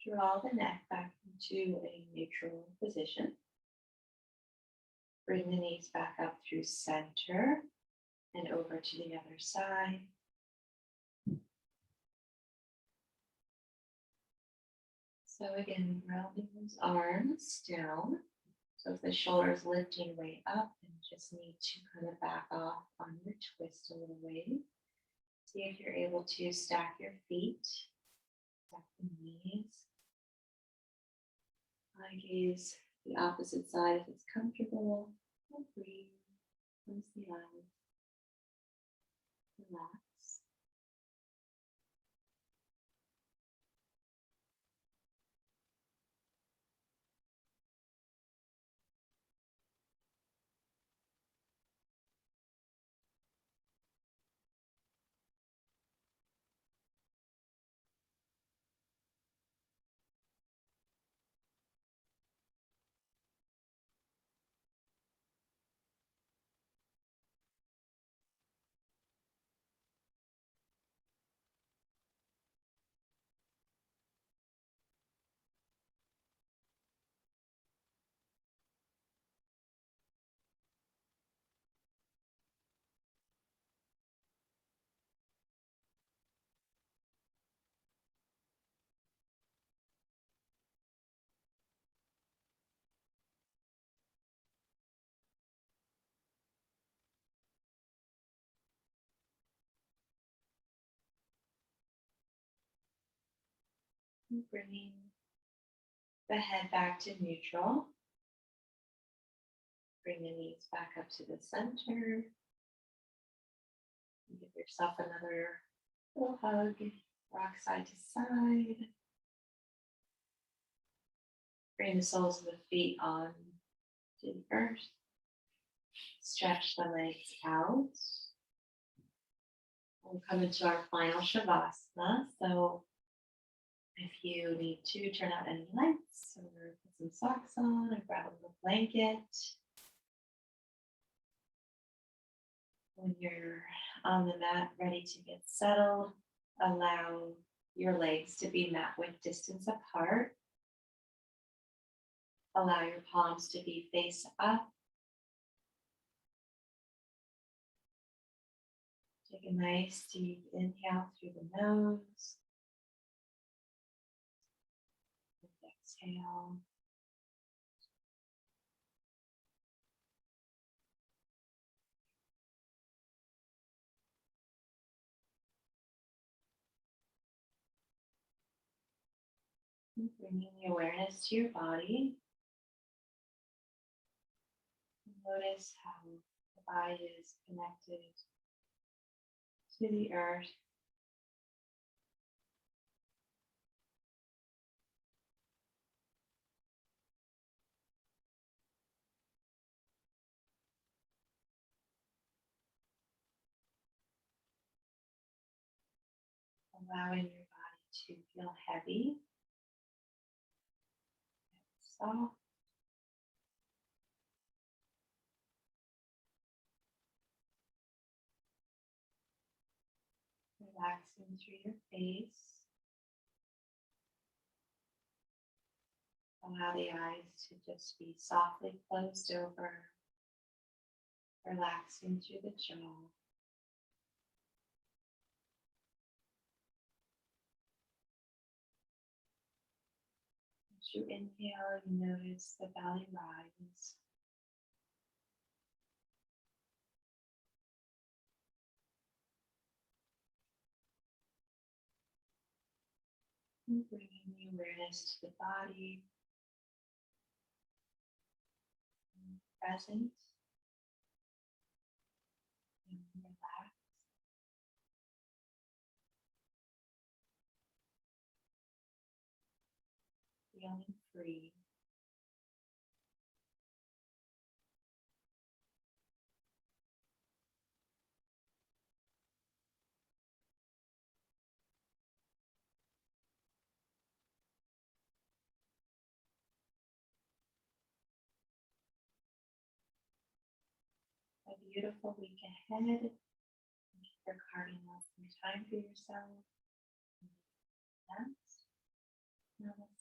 Draw the neck back into a neutral position. Bring the knees back up through center and over to the other side. So again, rounding those arms down. So if the shoulder's lifting way up, then you just need to kind of back off on your twist a little way. See if you're able to stack your feet, stack the knees. I gaze the opposite side if it's comfortable. And breathe. Close the eyes. Relax. And bringing the head back to neutral. Bring the knees back up to the center. Give yourself another little hug. Rock side to side. Bring the soles of the feet on to the earth. Stretch the legs out. We'll come into our final Shavasana. So if you need to turn out any lights or put some socks on or grab a little blanket. When you're on the mat ready to get settled, allow your legs to be mat width distance apart. Allow your palms to be face up. Take a nice deep inhale through the nose. And exhale. And bringing the awareness to your body. Notice how the body is connected to the earth. Allowing your body to feel heavy, soft. Relaxing through your face. Allow the eyes to just be softly closed over. Relaxing through the jaw. As you inhale, you notice the belly rise. And bringing the awareness to the body. Present. And relax. Feeling free. A beautiful week ahead. Thank you for carving out some time for yourself. Yes. Namaste.